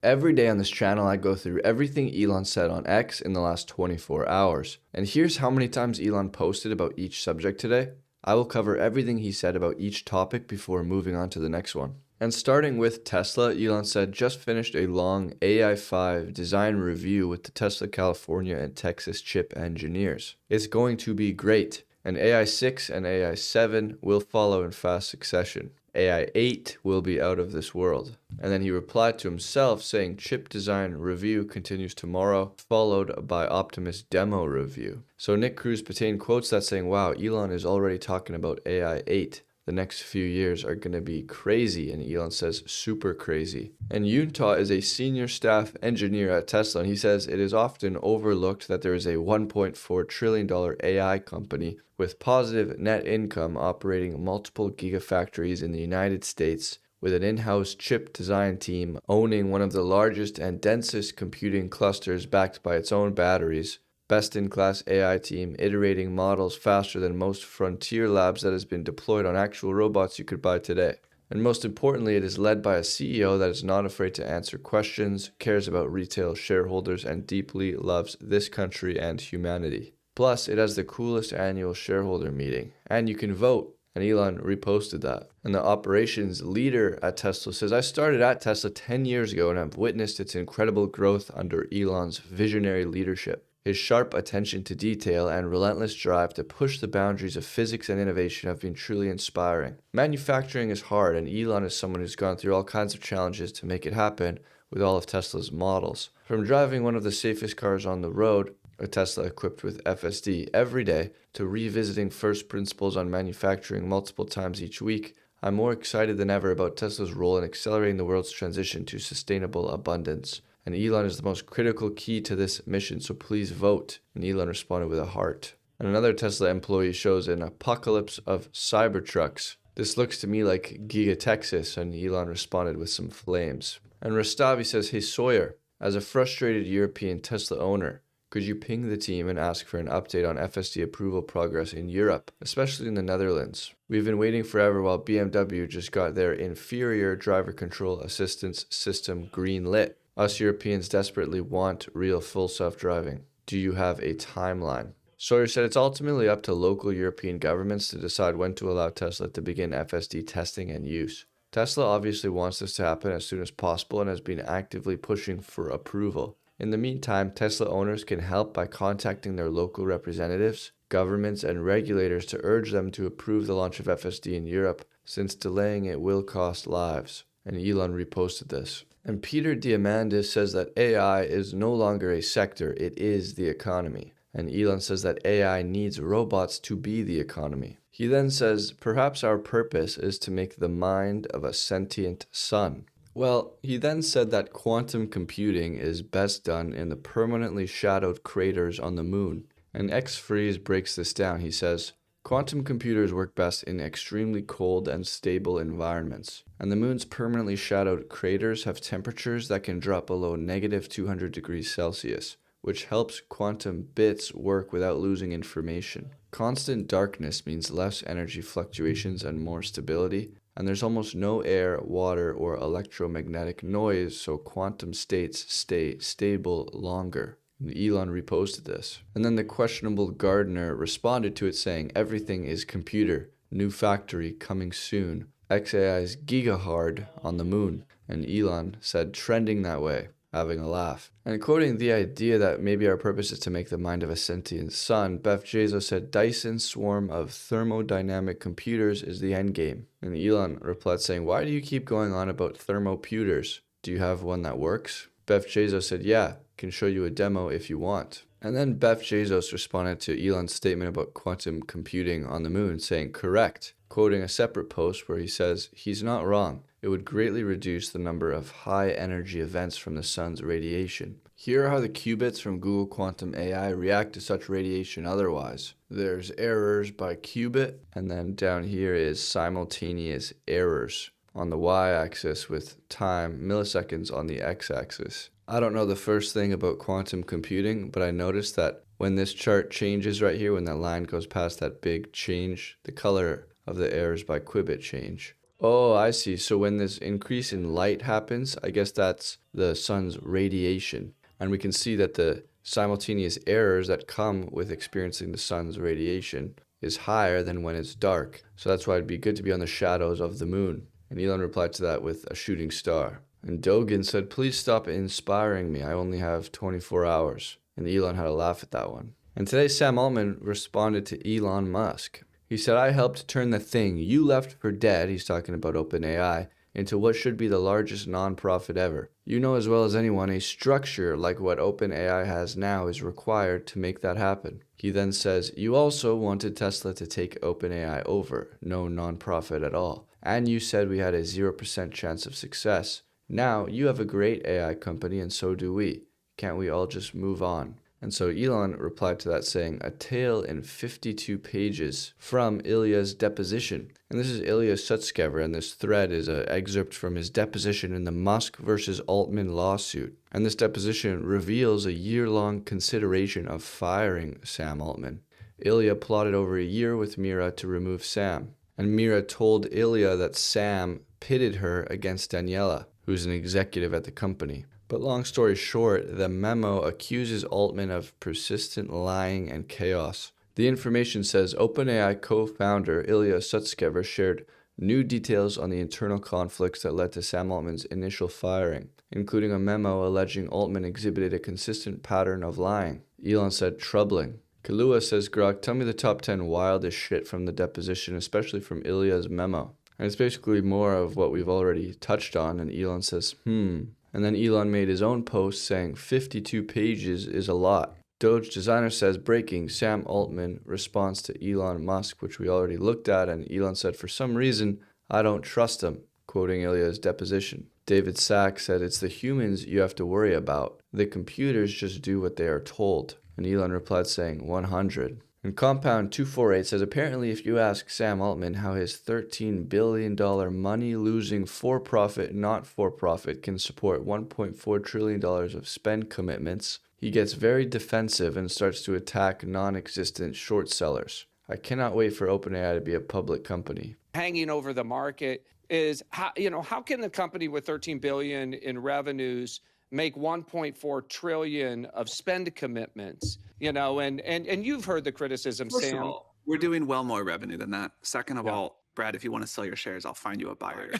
Every day on this channel, I go through everything Elon said on X in the last 24 hours. And here's how many times Elon posted about each subject today. I will cover everything he said about each topic before moving on to the next one. And starting with Tesla, Elon said just finished a long AI5 design review with the Tesla California and Texas chip engineers. It's going to be great. And AI6 and AI7 will follow in fast succession. AI8 will be out of this world. And then he replied to himself saying chip design review continues tomorrow, followed by Optimus demo review. So Nick Cruz-Patain quotes that saying, wow, Elon is already talking about AI8. The next few years are going to be crazy, and Elon says super crazy. And Yunta is a senior staff engineer at Tesla, and he says it is often overlooked that there is a $1.4 trillion AI company with positive net income operating multiple gigafactories in the United States, with an in-house chip design team owning one of the largest and densest computing clusters backed by its own batteries, best-in-class AI team iterating models faster than most frontier labs that has been deployed on actual robots you could buy today. And most importantly, it is led by a CEO that is not afraid to answer questions, cares about retail shareholders, and deeply loves this country and humanity. Plus, it has the coolest annual shareholder meeting, and you can vote. And Elon reposted that. And the operations leader at Tesla says, I started at Tesla 10 years ago and I've witnessed its incredible growth under Elon's visionary leadership. His sharp attention to detail and relentless drive to push the boundaries of physics and innovation have been truly inspiring. Manufacturing is hard, and Elon is someone who's gone through all kinds of challenges to make it happen with all of Tesla's models. From driving one of the safest cars on the road, a Tesla equipped with FSD, every day, to revisiting first principles on manufacturing multiple times each week, I'm more excited than ever about Tesla's role in accelerating the world's transition to sustainable abundance. And Elon is the most critical key to this mission, so please vote. And Elon responded with a heart. And another Tesla employee shows an apocalypse of Cybertrucks. This looks to me like Giga Texas, and Elon responded with some flames. And Rastavi says, hey Sawyer, as a frustrated European Tesla owner, could you ping the team and ask for an update on FSD approval progress in Europe, especially in the Netherlands? We've been waiting forever while BMW just got their inferior driver control assistance system green lit. Us Europeans desperately want real full self-driving. Do you have a timeline? Sawyer said it's ultimately up to local European governments to decide when to allow Tesla to begin FSD testing and use. Tesla obviously wants this to happen as soon as possible and has been actively pushing for approval. In the meantime, Tesla owners can help by contacting their local representatives, governments, and regulators to urge them to approve the launch of FSD in Europe, since delaying it will cost lives. And Elon reposted this. And Peter Diamandis says that AI is no longer a sector, it is the economy. And Elon says that AI needs robots to be the economy. He then says, perhaps our purpose is to make the mind of a sentient sun. Well, he then said that quantum computing is best done in the permanently shadowed craters on the moon. And X-Freeze breaks this down. He says, quantum computers work best in extremely cold and stable environments. And the moon's permanently shadowed craters have temperatures that can drop below -200 degrees Celsius, which helps quantum bits work without losing information. Constant darkness means less energy fluctuations and more stability, and there's almost no air, water, or electromagnetic noise, so quantum states stay stable longer. And Elon reposted this. And then the questionable Gardner responded to it saying, everything is computer, new factory coming soon, XAI's gigahard on the moon. And Elon said, trending that way, having a laugh. And quoting the idea that maybe our purpose is to make the mind of a sentient sun, Beth Bezos said, Dyson's swarm of thermodynamic computers is the endgame. And Elon replied saying, why do you keep going on about thermoputers? Do you have one that works? Beth Bezos said, yeah, can show you a demo if you want. And then Beth Bezos responded to Elon's statement about quantum computing on the moon, saying, correct, quoting a separate post where he says, he's not wrong. It would greatly reduce the number of high-energy events from the sun's radiation. Here are how the qubits from Google Quantum AI react to such radiation otherwise. There's errors by qubit, and then down here is simultaneous errors on the y-axis with time, milliseconds on the x-axis. I don't know the first thing about quantum computing, but I noticed that when this chart changes right here, when that line goes past that big change, the color of the errors by qubit change. Oh, I see. So when this increase in light happens, I guess that's the sun's radiation. And we can see that the simultaneous errors that come with experiencing the sun's radiation is higher than when it's dark. So that's why it'd be good to be on the shadows of the moon. And Elon replied to that with a shooting star. And Dogan said, please stop inspiring me. I only have 24 hours. And Elon had a laugh at that one. And today Sam Altman responded to Elon Musk. He said, I helped turn the thing you left for dead, he's talking about OpenAI, into what should be the largest nonprofit ever. You know as well as anyone, a structure like what OpenAI has now is required to make that happen. He then says, you also wanted Tesla to take OpenAI over, no nonprofit at all. And you said we had a 0% chance of success. Now you have a great AI company and so do we. Can't we all just move on? And so Elon replied to that saying, a tale in 52 pages from Ilya's deposition. And this is Ilya Sutskever, and this thread is an excerpt from his deposition in the Musk versus Altman lawsuit. And this deposition reveals a year-long consideration of firing Sam Altman. Ilya plotted over a year with Mira to remove Sam. And Mira told Ilya that Sam pitted her against Daniela, who's an executive at the company. But long story short, the memo accuses Altman of persistent lying and chaos. The information says OpenAI co-founder Ilya Sutskever shared new details on the internal conflicts that led to Sam Altman's initial firing, including a memo alleging Altman exhibited a consistent pattern of lying. Elon said, troubling. Kalua says, Grok, tell me the top 10 wildest shit from the deposition, especially from Ilya's memo. And it's basically more of what we've already touched on, and Elon says, And then Elon made his own post saying 52 pages is a lot. Doge Designer says, breaking, Sam Altman responds to Elon Musk, which we already looked at, and Elon said, for some reason, I don't trust him, quoting Ilya's deposition. David Sachs said, it's the humans you have to worry about. The computers just do what they are told. And Elon replied saying, 100. And Compound 248 says, apparently if you ask Sam Altman how his $13 billion money-losing for-profit, not-for-profit can support $1.4 trillion of spend commitments, he gets very defensive and starts to attack non-existent short sellers. I cannot wait for OpenAI to be a public company. Hanging over the market is how can the company with 13 billion in revenues make 1.4 trillion of spend commitments? And you've heard the criticism, First Sam. of all, we're doing well more revenue than that. Second of all, Brad, if you want to sell your shares, I'll find you a buyer.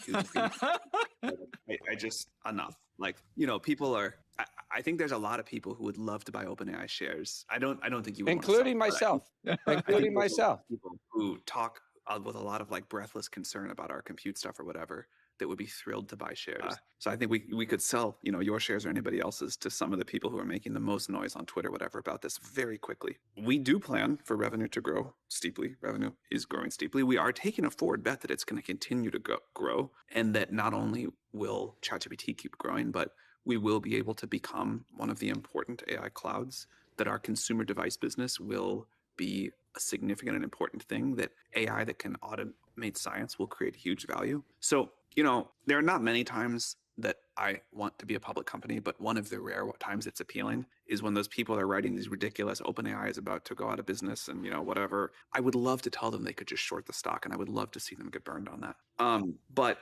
I just enough. People are. I think there's a lot of people who would love to buy OpenAI shares. I don't think you would, including myself. Including myself. People who talk with a lot of breathless concern about our compute stuff or whatever, that would be thrilled to buy shares. So I think we could sell, your shares or anybody else's to some of the people who are making the most noise on Twitter, whatever, about this very quickly. We do plan for revenue to grow steeply. Revenue is growing steeply. We are taking a forward bet that it's going to continue to grow, and that not only will ChatGPT keep growing, but we will be able to become one of the important AI clouds, that our consumer device business will be a significant and important thing, that AI that can automate science will create huge value. So, there are not many times that I want to be a public company, but one of the rare times it's appealing is when those people are writing these ridiculous OpenAI is about to go out of business and, whatever. I would love to tell them they could just short the stock, and I would love to see them get burned on that. But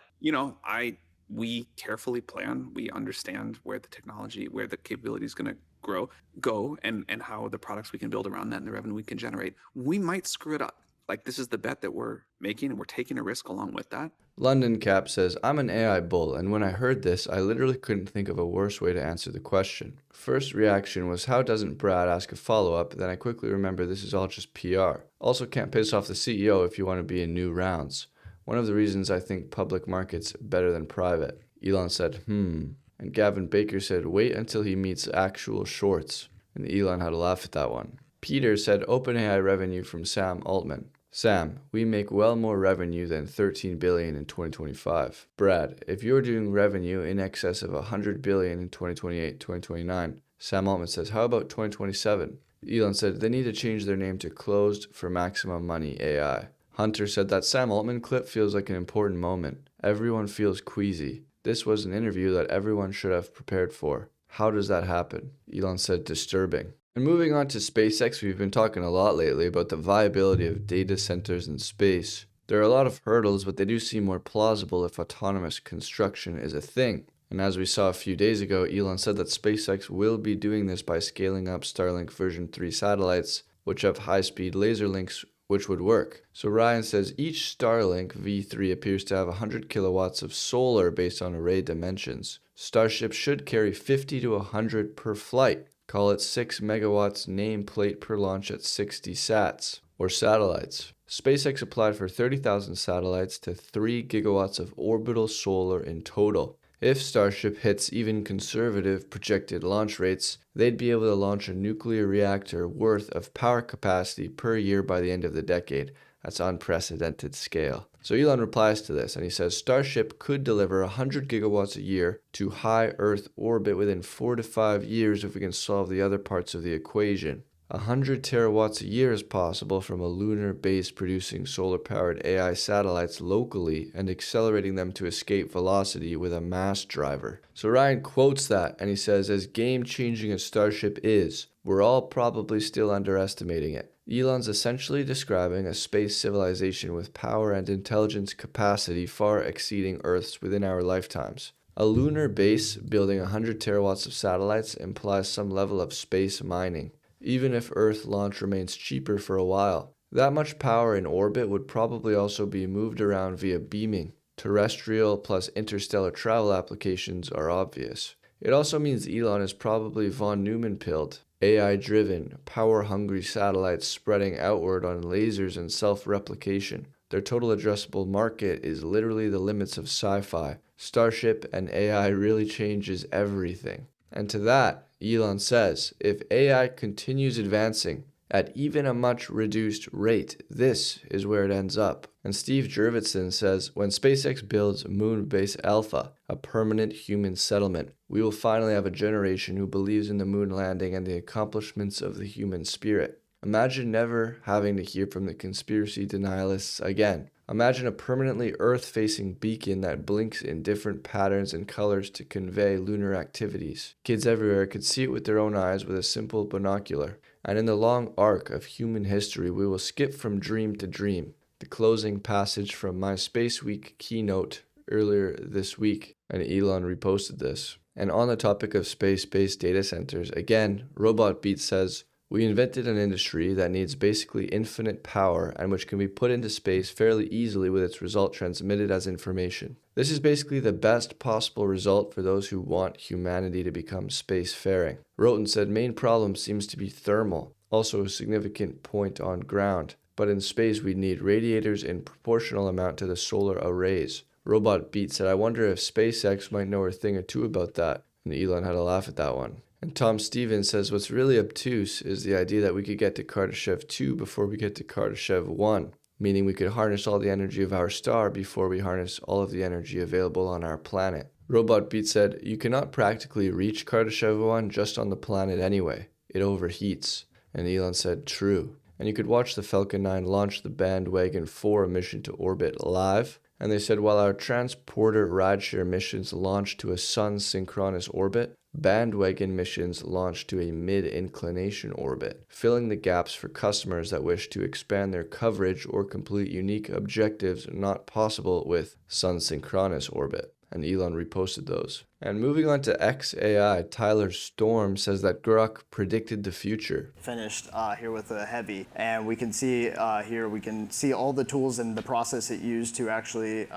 we carefully plan. We understand where the technology, where the capability is going to go, and how the products we can build around that and the revenue we can generate. We might screw it up. This is the bet that we're making, and we're taking a risk along with that. London Cap says, I'm an AI bull, and when I heard this, I literally couldn't think of a worse way to answer the question. First reaction was, how doesn't Brad ask a follow-up? Then I quickly remember this is all just PR. Also can't piss off the CEO if you want to be in new rounds. One of the reasons I think public markets better than private. Elon said, And Gavin Baker said, wait until he meets actual shorts. And Elon had a laugh at that one. Peter said, OpenAI revenue from Sam Altman. Sam, we make well more revenue than $13 billion in 2025. Brad, if you're doing revenue in excess of $100 billion in 2028, 2029, Sam Altman says, how about 2027? Elon said, they need to change their name to Closed for Maximum Money AI. Hunter said that Sam Altman clip feels like an important moment. Everyone feels queasy. This was an interview that everyone should have prepared for. How does that happen? Elon said, disturbing. And moving on to SpaceX, we've been talking a lot lately about the viability of data centers in space. There are a lot of hurdles, but they do seem more plausible if autonomous construction is a thing. And as we saw a few days ago, Elon said that SpaceX will be doing this by scaling up Starlink version 3 satellites, which have high-speed laser links, which would work. So Ryan says each Starlink V3 appears to have 100 kilowatts of solar based on array dimensions. Starship should carry 50 to 100 per flight. Call it 6 megawatts nameplate per launch at 60 sats, or satellites. SpaceX applied for 30,000 satellites to 3 gigawatts of orbital solar in total. If Starship hits even conservative projected launch rates, they'd be able to launch a nuclear reactor worth of power capacity per year by the end of the decade. That's unprecedented scale. So Elon replies to this and he says Starship could deliver 100 gigawatts a year to high Earth orbit within 4 to 5 years if we can solve the other parts of the equation. 100 terawatts a year is possible from a lunar base producing solar-powered AI satellites locally and accelerating them to escape velocity with a mass driver. So Ryan quotes that and he says, as game-changing as Starship is, we're all probably still underestimating it. Elon's essentially describing a space civilization with power and intelligence capacity far exceeding Earth's within our lifetimes. A lunar base building 100 terawatts of satellites implies some level of space mining, even if Earth launch remains cheaper for a while. That much power in orbit would probably also be moved around via beaming. Terrestrial plus interstellar travel applications are obvious. It also means Elon is probably von Neumann-pilled, AI-driven, power-hungry satellites spreading outward on lasers and self-replication. Their total addressable market is literally the limits of sci-fi. Starship and AI really changes everything. And to that, Elon says, if AI continues advancing at even a much reduced rate, this is where it ends up. And Steve Jurvetson says, when SpaceX builds Moonbase Alpha, a permanent human settlement, we will finally have a generation who believes in the moon landing and the accomplishments of the human spirit. Imagine never having to hear from the conspiracy denialists again. Imagine a permanently Earth-facing beacon that blinks in different patterns and colors to convey lunar activities. Kids everywhere could see it with their own eyes with a simple binocular. And in the long arc of human history, we will skip from dream to dream. The closing passage from my Space Week keynote earlier this week, and Elon reposted this. And on the topic of space-based data centers, again, RobotBeat says, we invented an industry that needs basically infinite power and which can be put into space fairly easily with its result transmitted as information. This is basically the best possible result for those who want humanity to become spacefaring. Roten said main problem seems to be thermal, also a significant point on ground. But in space we need radiators in proportional amount to the solar arrays. RobotBeat said, I wonder if SpaceX might know a thing or two about that. And Elon had a laugh at that one. And Tom Stevens says what's really obtuse is the idea that we could get to Kardashev 2 before we get to Kardashev 1, meaning we could harness all the energy of our star before we harness all of the energy available on our planet. RobotBeat said, you cannot practically reach Kardashev 1 just on the planet anyway. It overheats. And Elon said, true. And you could watch the Falcon 9 launch the Bandwagon 4 mission to orbit live. And they said while our transporter rideshare missions launch to a sun-synchronous orbit, Bandwagon missions launch to a mid-inclination orbit, filling the gaps for customers that wish to expand their coverage or complete unique objectives not possible with sun-synchronous orbit. And Elon reposted those. And moving on to XAI, Tyler Storm says that Grok predicted the future. Finished here with a heavy, and we can see here, we can see all the tools and the process it used to actually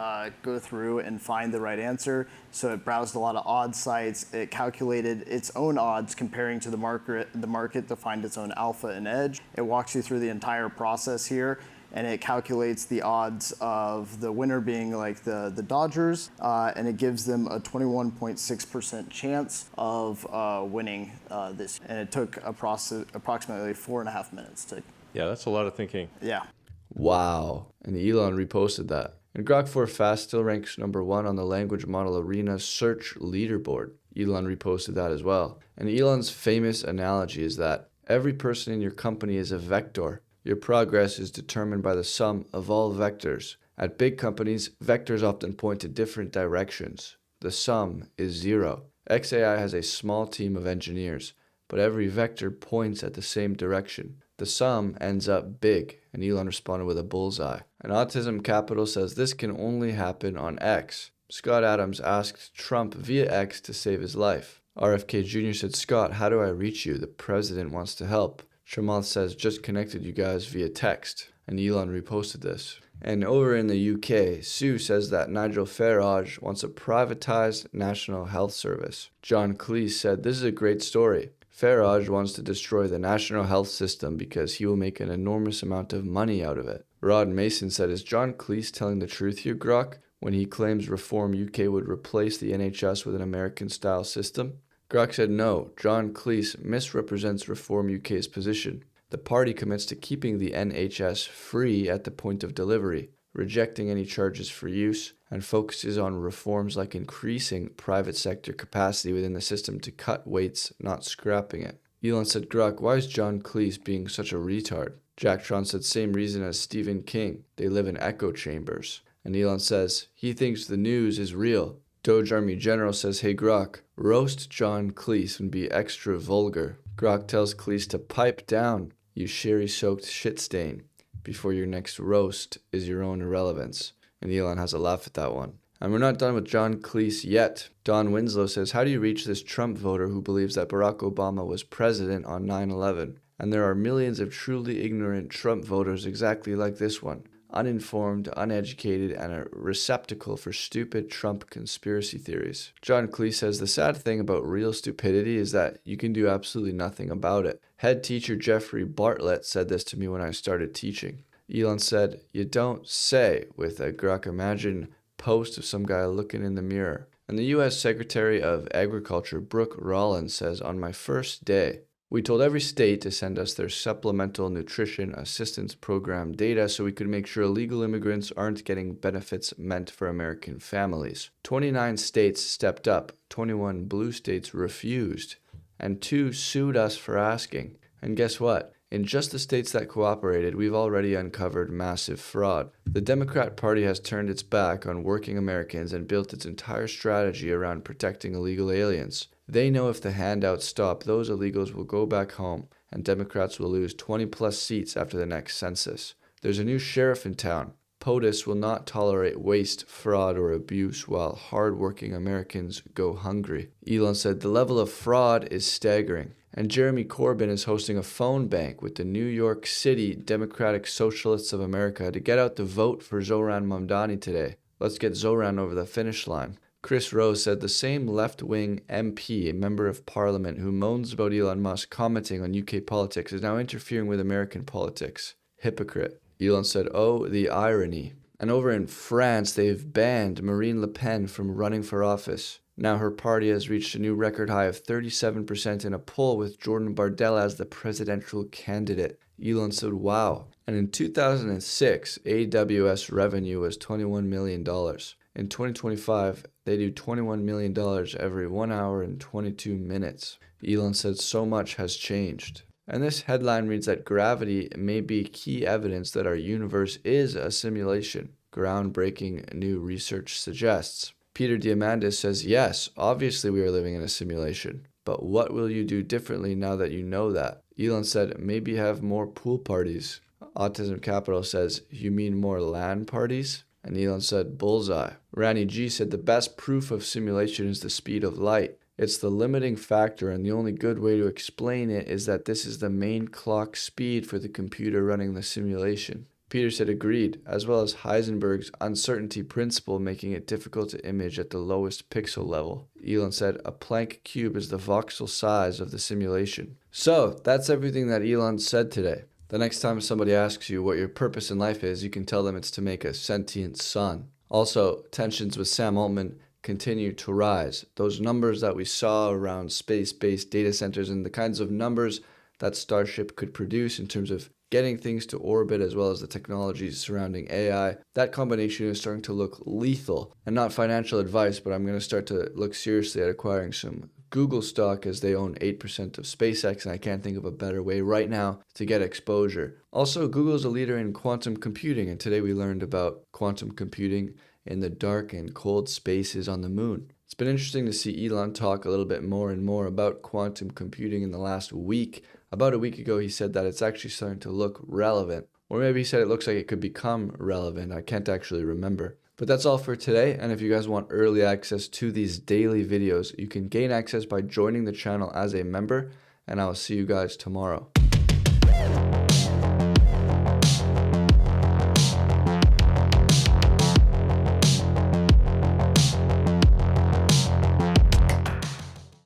go through and find the right answer. So it browsed a lot of odd sites. It calculated its own odds comparing to the market to find its own alpha and edge. It walks you through the entire process here, and it calculates the odds of the winner being like the Dodgers, and it gives them a 21.6% chance of winning this. And it took approximately 4.5 minutes to. Yeah, that's a lot of thinking. Yeah. Wow. And Elon reposted that. And Grok 4 Fast still ranks number 1 on the language model arena search leaderboard. Elon reposted that as well. And Elon's famous analogy is that every person in your company is a vector. Your progress is determined by the sum of all vectors. At big companies, vectors often point to different directions. The sum is 0. XAI has a small team of engineers, but every vector points at the same direction. The sum ends up big, and Elon responded with a bullseye. And Autism Capital says this can only happen on X. Scott Adams asked Trump via X to save his life. RFK Jr. said, Scott, how do I reach you? The president wants to help. Chamath says, just connected you guys via text. And Elon reposted this. And over in the UK, Sue says that Nigel Farage wants a privatized National Health Service. John Cleese said, this is a great story. Farage wants to destroy the national health system because he will make an enormous amount of money out of it. Rod Mason said, is John Cleese telling the truth here, Grok, when he claims Reform UK would replace the NHS with an American-style system? Grok said, no, John Cleese misrepresents Reform UK's position. The party commits to keeping the NHS free at the point of delivery, rejecting any charges for use, and focuses on reforms like increasing private sector capacity within the system to cut waits, not scrapping it. Elon said, Grok, why is John Cleese being such a retard? Jack Tron said, same reason as Stephen King. They live in echo chambers. And Elon says, he thinks the news is real. Doge Army General says, hey Grok, roast John Cleese and be extra vulgar. Grok tells Cleese to pipe down, you sherry-soaked shit stain, before your next roast is your own irrelevance. And Elon has a laugh at that one. And we're not done with John Cleese yet. Don Winslow says, how do you reach this Trump voter who believes that Barack Obama was president on 9/11? And there are millions of truly ignorant Trump voters exactly like this one. Uninformed, uneducated, and a receptacle for stupid Trump conspiracy theories. John Cleese says the sad thing about real stupidity is that you can do absolutely nothing about it. Head teacher Jeffrey Bartlett said this to me when I started teaching. Elon said, you don't say, with a Grok Imagine post of some guy looking in the mirror. And the U.S. Secretary of Agriculture Brooke Rollins says, on my first day, we told every state to send us their supplemental nutrition assistance program data so we could make sure illegal immigrants aren't getting benefits meant for American families. 29 states stepped up, 21 blue states refused, and 2 sued us for asking. And guess what? In just the states that cooperated, we've already uncovered massive fraud. The Democrat Party has turned its back on working Americans and built its entire strategy around protecting illegal aliens. They know if the handouts stop, those illegals will go back home, and Democrats will lose 20+ seats after the next census. There's a new sheriff in town. POTUS will not tolerate waste, fraud, or abuse while hard-working Americans go hungry. Elon said the level of fraud is staggering. And Jeremy Corbyn is hosting a phone bank with the New York City Democratic Socialists of America to get out the vote for Zohran Mamdani today. Let's get Zohran over the finish line. Chris Rose said the same left-wing MP, a member of parliament who moans about Elon Musk commenting on UK politics, is now interfering with American politics. Hypocrite. Elon said, oh, the irony. And over in France, they've banned Marine Le Pen from running for office. Now her party has reached a new record high of 37% in a poll with Jordan Bardella as the presidential candidate. Elon said, wow. And in 2006, AWS revenue was $21 million. In 2025, they do $21 million every 1 hour and 22 minutes. Elon said so much has changed. And this headline reads that gravity may be key evidence that our universe is a simulation. Groundbreaking new research suggests. Peter Diamandis says, yes, obviously we are living in a simulation. But what will you do differently now that you know that? Elon said, maybe have more pool parties. Autism Capital says, you mean more LAN parties? And Elon said, bullseye. Rani G said, the best proof of simulation is the speed of light. It's the limiting factor, and the only good way to explain it is that this is the main clock speed for the computer running the simulation. Peter said agreed, as well as Heisenberg's uncertainty principle making it difficult to image at the lowest pixel level. Elon said a Planck cube is the voxel size of the simulation. So, that's everything that Elon said today. The next time somebody asks you what your purpose in life is, you can tell them it's to make a sentient sun. Also, tensions with Sam Altman continue to rise. Those numbers that we saw around space-based data centers and the kinds of numbers that Starship could produce in terms of getting things to orbit as well as the technologies surrounding AI, that combination is starting to look lethal. And not financial advice, but I'm going to start to look seriously at acquiring some Google stock as they own 8% of SpaceX, and I can't think of a better way right now to get exposure. Also, Google is a leader in quantum computing, and today we learned about quantum computing in the dark and cold spaces on the moon. It's been interesting to see Elon talk a little bit more and more about quantum computing in the last week. About a week ago, he said that it's actually starting to look relevant. Or maybe he said it looks like it could become relevant. I can't actually remember. But that's all for today, and if you guys want early access to these daily videos, you can gain access by joining the channel as a member, and I will see you guys tomorrow.